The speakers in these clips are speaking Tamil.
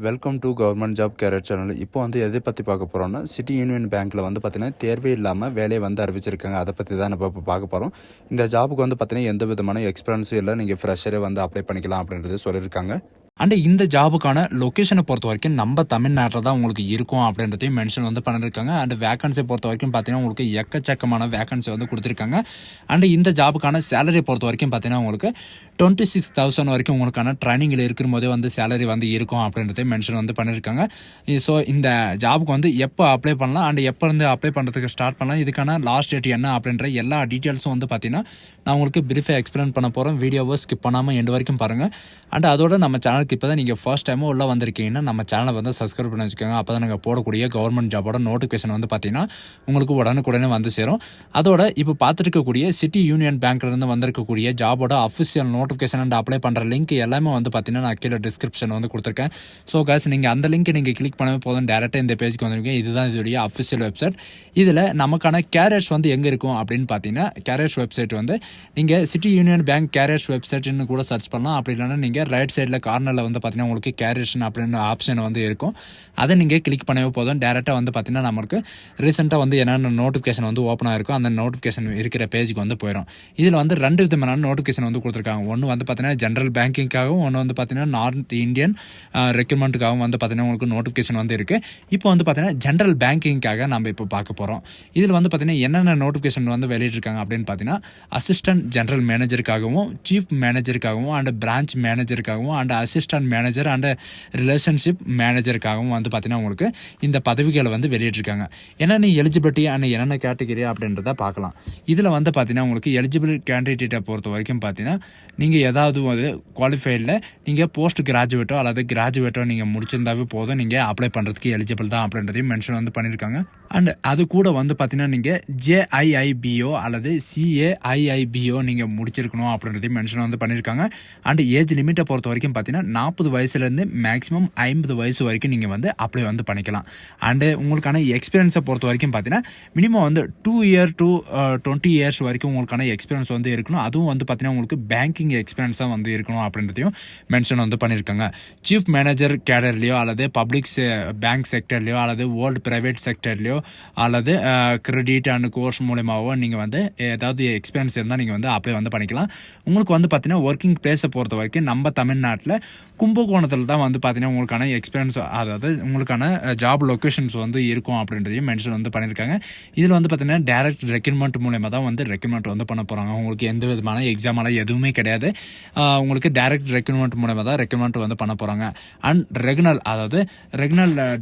Welcome to government job career channel. இப்போ எதை பற்றி பார்க்க போகிறோம்னா, சிட்டி யூனியன் பேங்க்கில் பார்த்தீங்கன்னா தேர்வே இல்லாமல் வேலையை அறிவிச்சிருக்காங்க. அதை பற்றி தான் நம்ம இப்போ பார்க்க போகிறோம். இந்த ஜாபுக்கு பார்த்தீங்கன்னா எந்த விதமான எக்ஸ்பீரியன்ஸும் இல்லை, நீங்கள் ஃப்ரெஷரே அப்ளை பண்ணிக்கலாம் அப்படின்றது சொல்லியிருக்காங்க. அண்ட் இந்த ஜாபுக்கான லொக்கேஷனை பொறுத்த வரைக்கும் நம்ம தமிழ்நாட்டில் தான் உங்களுக்கு இருக்கும் அப்படின்றதையும் மென்ஷன் பண்ணியிருக்காங்க. அண்ட் வேகன்சி பொறுத்த வரைக்கும் பார்த்தீங்கன்னா உங்களுக்கு எக்கச்சக்கமான வேகன்சி கொடுத்துருக்காங்க. அண்ட் இந்த ஜாபுக்கான சேலரி பொறுத்த வரைக்கும் பார்த்தீங்கன்னா உங்களுக்கு 26,000 வரைக்கும் உங்களுக்கான ட்ரைனிங்கில் இருக்கிற போதே சேலரி இருக்கும் அப்படின்றதையும் மென்ஷன் பண்ணியிருக்காங்க. ஸோ இந்த ஜாபுக்கு எப்போ அப்ளை பண்ணலாம் அண்ட் எப்போ அப்ளை பண்ணுறதுக்கு ஸ்டார்ட் பண்ணலாம், இதுக்கான லாஸ்ட் டேட் என்ன அப்படின்ற எல்லா டீட்டெயில்ஸும் பார்த்தீங்கன்னா நான் உங்களுக்கு பிரீஃபாக எக்ஸ்பிளைன் பண்ண போகிறேன். வீடியோவை ஸ்கிப் பண்ணாமல் எண்டு வரைக்கும் பாருங்கள். அண்ட் அதோட நம்ம சேனலுக்கு இப்போ தான் நீங்கள் ஃபர்ஸ்ட் டைமும் உள்ளே வந்திருக்கீங்கன்னா நம்ம சேனலை சப்ஸ்கிரைப் பண்ணி வச்சுக்கோங்க. அப்போ தான் நாங்கள் போடக்கூடிய கவர்மெண்ட் ஜாபோட நோட்டிஃபிகேஷன் பார்த்தீங்கன்னா உங்களுக்கு உடனுக்குடனே சேரும். அதோட இப்போ பார்த்துருக்கக்கூடிய சிட்டி யூனியன் பேங்க்லேருந்து வந்திருக்கக்கூடிய ஜாபோட அஃபிஷியல் நோட்டிஃபிகேஷன் அண்ட் அப்ளை பண்ணுற லிங்க் எல்லாமே பார்த்தீங்கன்னா நான் கீழே டிஸ்கிரிப்ஷன் கொடுத்துருக்கேன். ஸோ காஸ் நீங்கள் அந்த லிங்க் நீங்கள் கிளிக் பண்ணவே போதும், டேரெக்டாக இந்த பேஜுக்கு வந்துருக்கீங்க. இதுதான் இதோடைய அஃபிஷியல் வெப்சைட். இதில் நமக்கான கேரியர்ஸ் எங்கே இருக்கும் அப்படின்னு பார்த்தீங்கன்னா, கேரியர்ஸ் வெப்சைட் நீங்கள் சிட்டி யூனியன் பேங்க் கேரியர்ஸ் வெப்சைட்னு கூட சர்ச் பண்ணலாம். அப்படி இல்லைன்னா நீங்கள் ரைட் சைடில் கார்னரில் பார்த்தீங்கன்னா உங்களுக்கு கேரியர்ஸ் அப்படின்னு ஆப்ஷன் இருக்கும். அதை நீங்கள் கிளிக் பண்ணவே போதும், டேரெக்டாக பார்த்தீங்கன்னா நமக்கு ரீசெண்டாக என்னென்ன நோட்டிஃபிகேஷன் ஓப்பன் ஆகிருக்கும் அந்த நோட்டிஃபிகேஷன் இருக்கிற பேஜுக்கு போயிடும். இதில் ரெண்டு விதமான நோட்டிஃபிகேஷன் கொடுத்துருக்காங்க. ஒன்று பார்த்தீங்கன்னா ஜென்ரல் பேங்கிங்காகவும், ஒன்று பார்த்தீங்கன்னா நார்த் இந்தியன் ரெக்ரூட்மெண்ட்டுக்காகவும் பார்த்தீங்கன்னா உங்களுக்கு நோட்டிஃபிகேஷன் இருக்குது. இப்போ பார்த்தீங்கன்னா ஜென்ரல் பேங்கிங்காக நம்ம இப்போ பார்க்க போகிறோம். இதில் பார்த்தீங்கன்னா என்னென்ன நோட்டிஃபிகேஷன் வெளியிட்டிருக்காங்க அப்படின்னு பார்த்தீங்கன்னா, அசிஸ்டன்ட் ஜென்ரல் மேனேஜருக்காகவும், சீஃப் மேனேஜருக்காகவும், அண்ட் பிரான்ச் மேனேஜருக்காகவும், and assistant manager and relationship மேனேஜருக்காகவும் பார்த்தீங்கன்னா உங்களுக்கு இந்த பதவிகளை வெளியிட்டிருக்காங்க. என்னென்ன எலிஜிபிலிட்டி அண்ட் என்னென்ன கேட்டகரி அப்படின்றத பார்க்கலாம். இதில் பார்த்தீங்கன்னா உங்களுக்கு எலிஜிபிள் கேண்டிடேட்டை பொறுத்த வரைக்கும் பார்த்தீங்கன்னா நீங்கள் ஏதாவது குவாலிஃபைடில் நீங்கள் போஸ்ட் கிராஜுவேட்டோ அல்லது கிராஜுவேட்டோ நீங்கள் முடிச்சிருந்தாவே போதும், நீங்கள் அப்ளை பண்ணுறதுக்கு எலிஜிபிள் தான் அப்படின்றதையும் மென்ஷன் பண்ணியிருக்காங்க. அண்ட் அது கூட பார்த்தீங்கன்னா நீங்கள் JIIBO அல்லது CAIIBO நீங்கள் முடிச்சிருக்கணும் அப்படின்றதையும் மென்ஷன் பண்ணியிருக்காங்க. அண்ட் ஏஜ் லிமிட்டை பொறுத்த வரைக்கும் பார்த்தீங்கன்னா 40 வயசுலேருந்து மேக்ஸிமம் 50 வயசு வரைக்கும் நீங்கள் அப்ளை பண்ணிக்கலாம். அண்டு உங்களுக்கான எக்ஸ்பீரியன்ஸை பொறுத்த வரைக்கும் பார்த்தீங்கன்னா மினிமம் 2 இயர் to 20 இயர்ஸ் வரைக்கும் உங்களுக்கான எக்ஸ்பீரியன்ஸ் இருக்கணும். அதுவும் பார்த்தீங்கன்னா உங்களுக்கு பேங்கிங் எக்ஸ்பீரியன்ஸாக இருக்கணும் அப்படின்றதையும் மென்ஷன் பண்ணியிருக்காங்க. சீஃப் மேனேஜர் கேடர்லையோ அல்லது பப்ளிக் பேங்க் செக்டர்லையோ அல்லது வேர்ல்டு பிரைவேட் செக்டர்லையோ அல்லது கிரெடிட் அண்ட் கோர்ஸ் மூலமாகவோ நீங்கள் ஏதாவது எக்ஸ்பீரியன்ஸ் இருந்தால் நீங்கள் அப்ளை பண்ணிக்கலாம். உங்களுக்கு பார்த்தீங்கன்னா ஒர்க்கிங் பிளேஸை பொறுத்த வரைக்கும் நம்ம தமிழ்நாட்டில் கும்பகோணத்தில் தான் பார்த்தீங்கன்னா உங்களுக்கான எக்ஸ்பீரியன்ஸ், அதாவது உங்களுக்கான ஜாப் லொக்கேஷன்ஸ் இருக்கும் அப்படின்றதையும் மென்ஷன் பண்ணியிருக்காங்க. இதில் பார்த்தீங்கன்னா டைரக்ட் ரெக்ரூட்மெண்ட் மூலமாக தான் ரெக்ரூட்மெண்ட் பண்ண போகிறாங்க. உங்களுக்கு எந்த விதமான எக்ஸாமெல்லாம் எதுவுமே கிடையாது. உங்களுக்கு டைரக்ட் ரெக்ரூட்மெண்ட் மூலமாக தான் ரெக்ரூட்மெண்ட் பண்ண போகிறாங்க. அண்ட் ரெகுனல்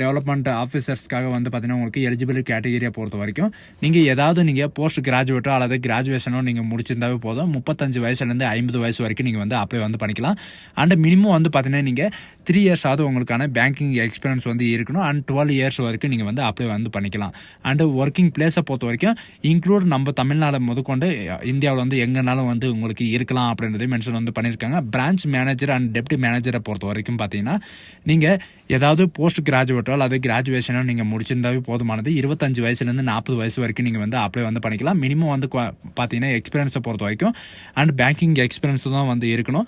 டெவலப்மெண்ட் ஆஃபீஸர்ஸ்க்காக பார்த்தீங்கன்னா உங்களுக்கு எலிஜிபிள் கேட்டகரியை பொறுத்த வரைக்கும் நீங்கள் போஸ்ட் கிராஜுவேட்டோ அல்லது கிராஜுவேஷனோ நீங்கள் முடிச்சிருந்தாவே போதும், 35 வயசுலேருந்து 50 வயசு வரைக்கும் நீங்கள் அப்ளை பண்ணிக்கலாம். அண்ட் மினிமம் பார்த்தீங்கன்னா நீங்கள் 3 இயர்ஸ் ஆகுது உங்களுக்கான பேங்கிங் எக்ஸ்பீரியன்ஸ் இருக்கணும். அண்ட் 12 இயர்ஸ் வரைக்கும் நீங்கள் அப்ளை பண்ணிக்கலாம். அண்ட் ஒர்க்கிங் பிளேஸை பொறுத்த வரைக்கும் இன்க்ளூட் நம்ம தமிழ்நாடு முதற்கொண்டு இந்தியாவில் எங்கேனாலும் உங்களுக்கு இருக்கலாம் அப்படின்றத மென்ஷன் பண்ணியிருக்காங்க. பிரான்ச் மேனேஜர் அண்ட் டெப்டி மேனேஜரை பொறுத்த வரைக்கும் பார்த்தீங்கன்னா நீங்கள் ஏதாவது போஸ்ட் கிராஜுவேட்டோ அல்லது கிராஜுவேஷனோ நீங்கள் முடிச்சிருந்தாவே போதுமானது. 25 வயசுலேருந்து 40 வயசு வரைக்கும் நீங்கள் அப்ளை பண்ணிக்கலாம். மினிமம் பார்த்தீங்கன்னா எக்ஸ்பீரியன்ஸை பொறுத்த வரைக்கும் அண்ட் பேங்கிங் எக்ஸ்பீரியன்ஸ் தான் இருக்கணும்.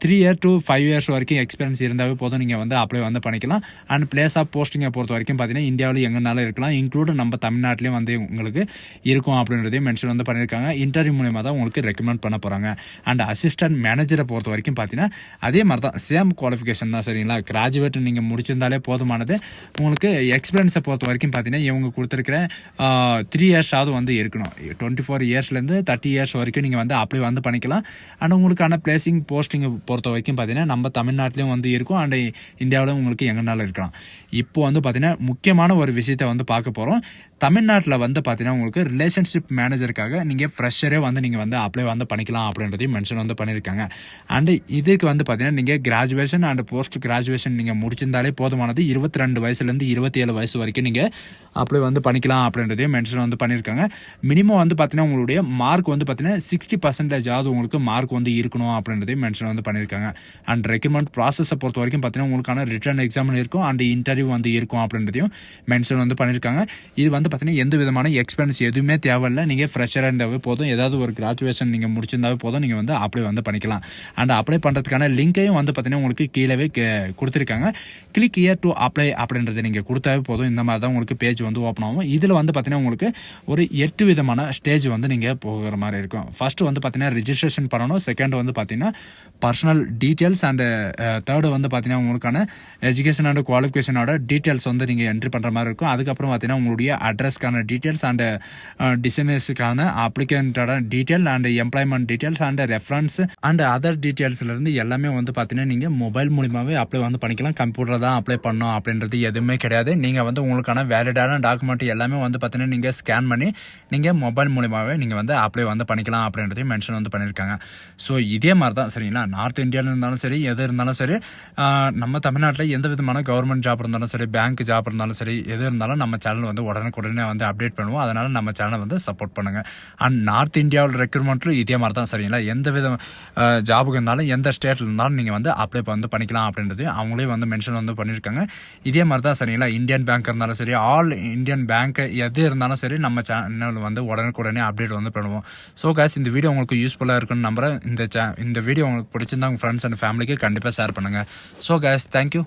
3 இயர் to 5 இயர்ஸ் வரைக்கும் எக்ஸ்பீரியன்ஸ் இருந்தாவே போதும், நீங்கள் அப்ளை பண்ணிக்கலாம். அண்ட் பிளேஸ் ஆஃப் போஸ்டிங்கை பொறுத்த வரைக்கும் பார்த்தீங்கன்னா இந்தியாவில் எங்கேனாலும் இருக்கலாம், இன்க்ளூட் நம்ம தமிழ்நாட்டிலையும் உங்களுக்கு இருக்கும் அப்படின்றதையும் மென்ஷன் பண்ணியிருக்காங்க. இன்டர்வியூ மூலமாக தான் உங்களுக்கு ரெக்கமெண்ட் பண்ண போகிறாங்க. அண்ட் அசிஸ்டன்ட் மேனேஜரை பொறுத்த வரைக்கும் பார்த்தீங்கன்னா அதே மாதிரி தான், சேம் குவாலிஃபிகேஷன் தான், சரிங்களா. கிராஜுவேட் நீங்கள் முடிச்சிருந்தாலே போதுமானது. உங்களுக்கு எக்ஸ்பீரியன்ஸை பொறுத்த வரைக்கும் பார்த்தீங்கன்னா இவங்க கொடுத்துருக்கிற 3 இயர்ஸ் ஆகுது இருக்கணும். 24 இயர்ஸ்லேருந்து 30 இயர்ஸ் வரைக்கும் நீங்கள் அப்ளை பண்ணிக்கலாம். அண்ட் உங்களுக்கான பிளேசிங் போஸ்டிங்கை பொறுத்த வரைக்கும் பார்த்தீங்கன்னா நம்ம தமிழ்நாட்டிலையும் இருக்கும் அண்ட் இந்தியாவிலும் உங்களுக்கு எங்கனாலும் இருக்கலாம். இப்போ பார்த்தீங்கன்னா முக்கியமான ஒரு விஷயத்தை பார்க்க போகிறோம். தமிழ்நாட்டில் பார்த்தீங்கன்னா உங்களுக்கு ரிலேஷன்ஷிப் மேனேஜருக்காக நீங்கள் ஃப்ரெஷரே நீங்கள் அப்ளை பண்ணிக்கலாம் அப்படின்றதையும் மென்ஷன் பண்ணியிருக்காங்க. அண்ட் இதுக்கு பார்த்தீங்கன்னா நீங்கள் கிராஜுவேஷன் அண்ட் போஸ்ட் கிராஜுவேஷன் நீங்கள் முடிச்சிருந்தாலே போதுமானது. 22 வயசுலேருந்து 27 வயசு வரைக்கும் நீங்கள் அப்ளை பண்ணிக்கலாம் அப்படின்றதையும் மென்ஷன் பண்ணியிருக்காங்க. மினிமம் பார்த்தீங்கன்னா உங்களுடைய மார்க் பார்த்தீங்கன்னா 60% ஆகுது உங்களுக்கு மார்க் இருக்கணும் அப்படின்றதையும் மென்ஷன் பண்ணியிருக்காங்க. அண்ட் ரெக்ரூட்மெண்ட் ப்ராசஸை பொறுத்த வரைக்கும் பார்த்தீங்கன்னா உங்களுக்கான ரிட்டன் எக்ஸாம் இருக்கும் அண்ட் இன்டர்வியூ இருக்கும் அப்படின்றதையும் மென்ஷன் பண்ணியிருக்காங்க. இது வந்து பார்த்தீங்கன்னா எந்த விதமான எக்ஸ்பீரியன்ஸ் எதுவுமே தேவையில்லை. நீங்கள் ஃப்ரெஷராக இருந்தாவே போதும், ஏதாவது ஒரு கிராஜுவேஷன் நீங்கள் முடிச்சிருந்தாவே போதும், நீங்கள் வந்து அப்ளை வந்து பண்ணிக்கலாம். அண்ட் அப்ளை பண்ணுறதுக்கான லிங்கையும் வந்து பார்த்தீங்கன்னா உங்களுக்கு கீழே கொடுத்துருக்காங்க. கிளிக் ஹியர் டு அப்ளை அப்படின்றத நீங்கள் கொடுத்தாவே போதும். இந்த மாதிரி தான் உங்களுக்கு பேஜ் வந்து ஓப்பன் ஆகும். இதில் வந்து பார்த்தீங்கன்னா உங்களுக்கு ஒரு 8 விதமான ஸ்டேஜ் வந்து நீங்கள் போகிற மாதிரி இருக்கும். ஃபர்ஸ்ட் வந்து பார்த்தீங்கன்னா ரிஜிஸ்ட்ரேஷன் பண்ணணும். செகண்ட் வந்து பார்த்தீங்கன்னா பர்சனல் டீட்டெயில்ஸ் அண்ட் தேர்டு வந்து பார்த்தீங்கன்னா உங்களுக்கான எஜுகேஷன் அண்ட் குவாலிஃபிகேஷனோட டீட்டெயில்ஸ் வந்து நீங்கள் என்ட்ரி பண்ணுற மாதிரி இருக்கும். அதுக்கப்புறம் பார்த்தீங்கன்னா உங்களுடைய அட்ரஸ்க்கான டீட்டெயில்ஸ் அண்ட் டிசைனர்ஸுக்கான அப்ளிகண்டோட detail and employment details and reference and other டீட்டெயில்ஸ்லேருந்து எல்லாமே வந்து பார்த்தீங்கன்னா நீங்கள் மொபைல் மூலியமாகவே அப்ளை வந்து பண்ணிக்கலாம். கம்ப்யூட்டர் தான் அப்ளை பண்ணணும் அப்படின்றது எதுவுமே கிடையாது. நீங்கள் வந்து உங்களுக்கான வேலிடான டாக்குமெண்ட் எல்லாமே வந்து பார்த்தீங்கன்னா நீங்கள் ஸ்கேன் பண்ணி நீங்கள் மொபைல் மூலியமாகவே நீங்கள் வந்து அப்ளை வந்து பண்ணிக்கலாம் அப்படின்றதையும் மென்ஷன் வந்து பண்ணியிருக்காங்க. ஸோ இதே மாதிரி தான் சரிங்களா, நார்த் இந்தியாவில் இருந்தாலும் சரி, எது இருந்தாலும் சரி, நம்ம தமிழ்நாட்டில் எந்த விதமான கவர்மெண்ட் ஜாப் இருந்தாலும் சரி, பேங்க் ஜாப் இருந்தாலும் சரி, எது இருந்தாலும் நம்ம சேனல் வந்து உடனே வந்து அப்டேட் பண்ணுவோம். அதனால் நம்ம சேனலை வந்து சப்போர்ட் பண்ணுங்கள். அண்ட் நார்த் இந்தியாவில் ரெக்ரூட்மெண்ட்லும் இதே மாதிரி தான் சரிங்களா, எந்த வித ஜாபுக்கு இருந்தாலும் எந்த ஸ்டேட்டில் இருந்தாலும் நீங்கள் வந்து அப்ளை வந்து பண்ணிக்கலாம் அப்படின்றது அவங்களே வந்து மென்ஷன் வந்து பண்ணியிருக்காங்க. இதே மாதிரி தான் சரிங்களா, இந்தியன் பேங்க் இருந்தாலும் சரி, ஆல் இந்தியன் பேங்க் எது இருந்தாலும் சரி, நம்ம சேனல் வந்து உடனே அப்டேட் வந்து பண்ணுவோம். ஸோ காய்ஸ், இந்த வீடியோ உங்களுக்கு யூஸ்ஃபுல்லாக இருக்குன்னு நம்புறேன். இந்த வீடியோ உங்களுக்கு பிடிச்சிருந்தா உங்கள் ஃப்ரெண்ட்ஸ் அண்ட் ஃபேமிலிக்கு கண்டிப்பாக ஷேர் பண்ணுங்கள். So guys, thank you.